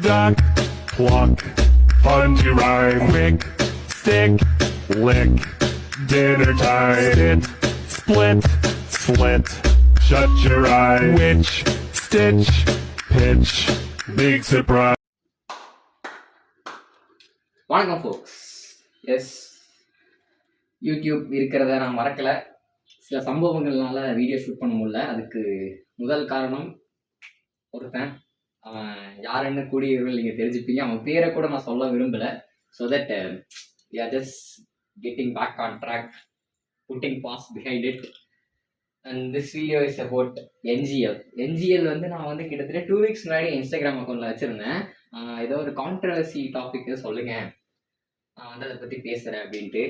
duck, pluck, fun to rhyme, quick, stick, lick, dinner time, sit, split, slit, shut your eye, witch, stitch, pitch, big surprise. வணக்கம் ஃபோக்ஸ். S, YouTube இருக்கிறத நான் மறக்கலை. சில சம்பவங்கள்னால video shoot பண்ண முடியல. அதுக்கு முதல் காரணம் ஒருத்தன். அவன் யாருன்னு கூடிய நீங்கள் தெரிஞ்சுப்பீங்க. அவன் பேரை கூட நான் சொல்ல விரும்பலை. So that we are just getting back on track, putting pause behind it. And this video is about NGL. NGL வந்து நான் வந்து கிட்டத்தட்ட 2 weeks முன்னாடி இன்ஸ்டாகிராம் அக்கௌண்ட்டில் வச்சுருந்தேன். ஏதோ ஒரு கான்ட்ரவர்சி டாபிக் சொல்லுங்கள், நான் வந்து அதை பற்றி பேசுகிறேன் அப்படின்ட்டு.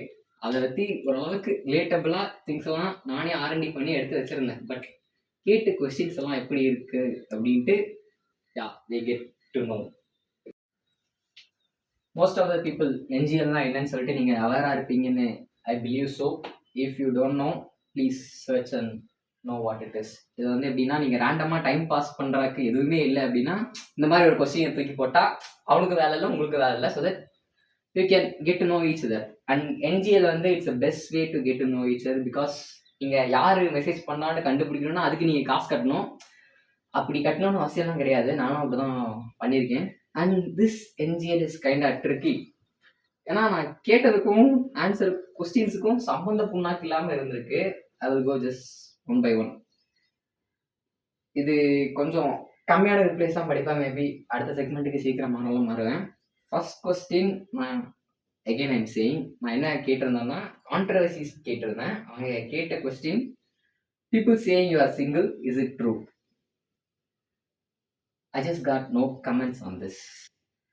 அதை பற்றி ஓரளவுக்கு ரிலேட்டபிளாக திங்ஸ் எல்லாம் நானே R&D பண்ணி எடுத்து வச்சுருந்தேன். பட் கேட்டு கொஸ்டின்ஸ் எல்லாம் எப்படி இருக்குது அப்படின்ட்டு they get to know. Most of the people என்ஜிஎல்னால் என்னன்னு சொல்லிட்டு நீங்கள் அவேராக இருப்பீங்கன்னு I believe. So if you don't know, please search and know what it is. இது வந்து எப்படின்னா, நீங்கள் ரேண்டமாக டைம் பாஸ் பண்ணுறதுக்கு எதுவுமே இல்லை அப்படின்னா இந்த மாதிரி ஒரு கொஸ்டினை தூக்கி போட்டால் அவனுக்கு வேலை இல்லை, உங்களுக்கு வேலை இல்லை. So that you can get to know each other. And NGL வந்து it's the best way to get to know each other because நீங்கள் யார் மெசேஜ் பண்ணான்னு கண்டுபிடிக்கணும்னா அதுக்கு நீங்கள் காசு கட்டணும். அப்படி கட்டணும்னு அவசியம்லாம் கிடையாது. நானும் அப்படி தான் பண்ணியிருக்கேன். And this NGL is kind of tricky. ஏன்னா நான் கேட்டதுக்கும் ஆன்சர் கொஸ்டின்ஸுக்கும் சம்பந்த புண்ணாக்கு இல்லாமல் இருந்திருக்கு. I will go just 1 by 1. இது கொஞ்சம் கம்மியான ரிப்ளைஸ் தான் படிப்பேன். மேபி அடுத்த செக்மெண்ட்டுக்கு சீக்கிரம் மாறுவேன். ஃபர்ஸ்ட் கொஸ்டின் நான் அகெயின் ஐம் சேயிங், நான் என்ன கேட்டிருந்தேன்னா கான்ட்ரவர்சிஸ் கேட்டிருந்தேன். அவங்க கேட்ட question, people saying you are single, is it true? I just got no comments on this.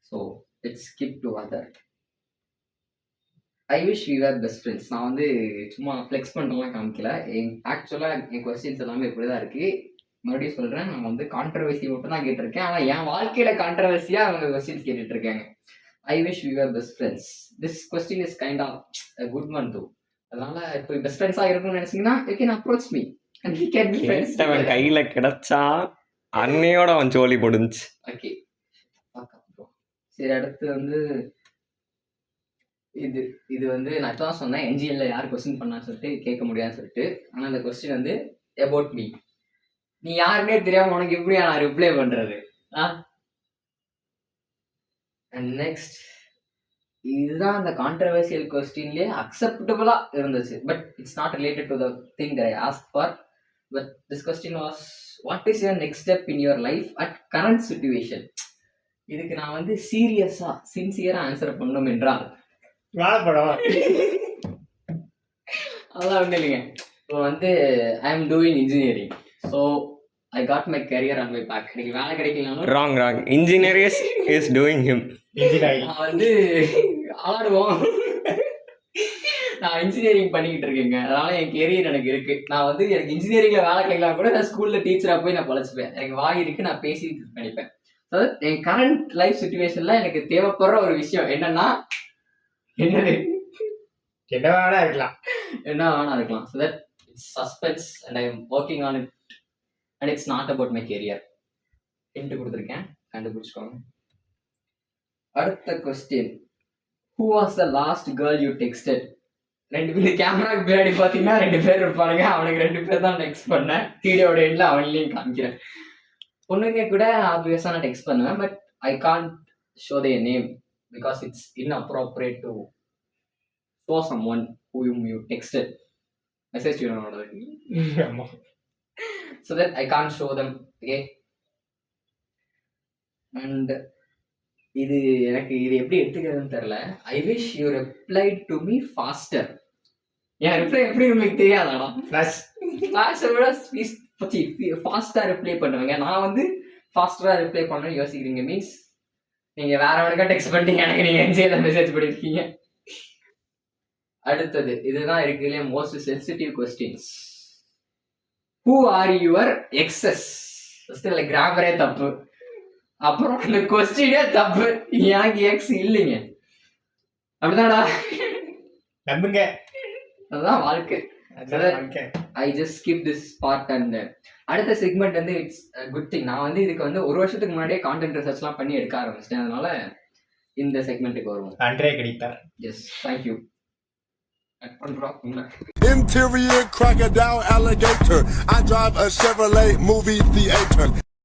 So let's skip to other. I wish we are best friends. நான் வந்து சும்மா flex பண்ணுறலாம் காமிக்கல. ஆக்சுவலாக என் கொஸ்டின்ஸ் எல்லாமே இப்படி தான் இருக்குது. மறுபடியும் சொல்கிறேன், நான் வந்து கான்ட்ரவர்சி மட்டும் தான் கேட்டிருக்கேன். ஆனால் என் வாழ்க்கையில் கான்ட்ரவர்சியாக அவங்க கொஸ்டின்ஸ் கேட்டுட்டு இருக்காங்க. I wish we are best friends. This question is kind of a good one too. அதனால இப்போ பெஸ்ட் ஃப்ரெண்ட்ஸாக இருக்கும்னு நினச்சிங்கன்னா you can approach me and we can be friends. அவன் கையில் கிடைச்சா அன்னையோட அவன் ஜோலி முடிஞ்சு. ஓகே, சரி. அடுத்து வந்து இது வந்து நான் இப்போ தான் சொன்னேன், என்ஜிஎல்ல யார் கொஸ்டின் பண்ணான்னு சொல்லிட்டு கேட்க முடியாதுன்னு சொல்லிட்டு. ஆனால் அந்த கொஸ்டின் வந்து அபவுட் மீ. நீ யாருன்னே தெரியாம உனக்கு எப்படியா நான் ரிப்ளை பண்றது? அண்ட் நெக்ஸ்ட், இதுதான் அந்த கான்ட்ரவர்சியல் கொஸ்டின்லேயே அக்செப்டபுளா இருந்துச்சு. But it's not related to the thing that I ask for. But this question was, what is your next step in your life at current situation? இதுக்கு நான் வந்து சீரியஸா சின்சியரா ஆன்சர் பண்ணணும் என்றால் அதெல்லாம் ஒன்றும் இல்லைங்க. இப்போ வந்து I am doing engineering. So I got my career on my back. எனக்கு வேலை கிடைக்கலனாலும் wrong engineer is doing him. நான் வந்து ஆடுவோம். நான் இன்ஜினியரிங் பண்ணிக்கிட்டு இருக்கேங்க. அதனால என் கெரியர் எனக்கு இருக்கு. நான் வந்து எனக்கு இன்ஜினியரிங்ல வேலை கிடைக்கலாம் கூட நான் ஸ்கூல்ல டீச்சரா போய் நான் பழச்சுப்பேன். எனக்கு வாய் இருக்கு, நான் பேசி நினைப்பேன். என் கரண்ட் லைஃப் சிச்சுவேஷன்ல எனக்கு தேவைப்படுற ஒரு விஷயம் என்னன்னா, என்ன வேணா இருக்கலாம். So that it's suspense and I am working on it. And it's not about my career. Hint கொடுத்துருக்கேன், கண்டுபிடிச்சுக்கோங்க. அடுத்த question, who was the last girl you texted? 2 பேர் கேமராக்கு பின்னாடி பார்த்தீங்கன்னா 2 பேர் இருப்பானுங்க. அவனுக்கு 2 பேர் தான் டெக்ஸ்ட் பண்ணேன். வீடியோட எண்ட்ல அவன்லையும் காமிக்கிறேன். பொண்ணுங்க கூட ஆப்வியஸாக நான் டெக்ஸ்ட் பண்ணுவேன். But I can't show their name because it's inappropriate to show someone whom you texted. Message வேணும் so that I can't show them. Okay, and இது எனக்கு இது எப்படி எடுத்துக்கிறதுன்னு தெரியல. I wish you replied to me faster. N reply எப்படி உங்களுக்கு தெரியாதாடா? Pastor விட ஃபாஸ்ட்டாக ரிப்ளை பண்ணுவேங்க. நான் வந்து ஃபாஸ்டராக ரிப்ளை பண்ணணும்னு யோசிக்கிறீங்க. மீன்ஸ் நீங்கள் வேற எவனுக்கா டெக்ஸ்ட் பண்ணிட்டீங்க, எனக்கு நீங்கள் என்ஜிஎல்ல மெசேஜ் பண்ணியிருக்கீங்க. அடுத்தது, இதுதான் இருக்குல்லையே most sensitive questions. Who are your exes? கிராமரே தப்பு, அப்புறம் இந்த கொஸ்டினே தப்பு. எனக்கு எக்ஸ் இல்லைங்க. அப்படிதான்டா, நம்புங்க, அதுதான் வாழ்க்கை. I just skip this part and அடுத்த செக்மெண்ட் வந்து இட்ஸ் குட் திங். நான் வந்து இதுக்கு வந்து ஒரு வருஷத்துக்கு முன்னாடியே கான்டென்ட் ரிசர்ச்லாம் பண்ணி எடுக்க ஆரம்பிச்சிட்டேன். அதனால இந்த செக்மெண்ட்டுக்கு வருவோம். அன்றே கிடைத்தார். Yes, thank you. Interior crocodile alligator. I drive a Chevrolet movie theater.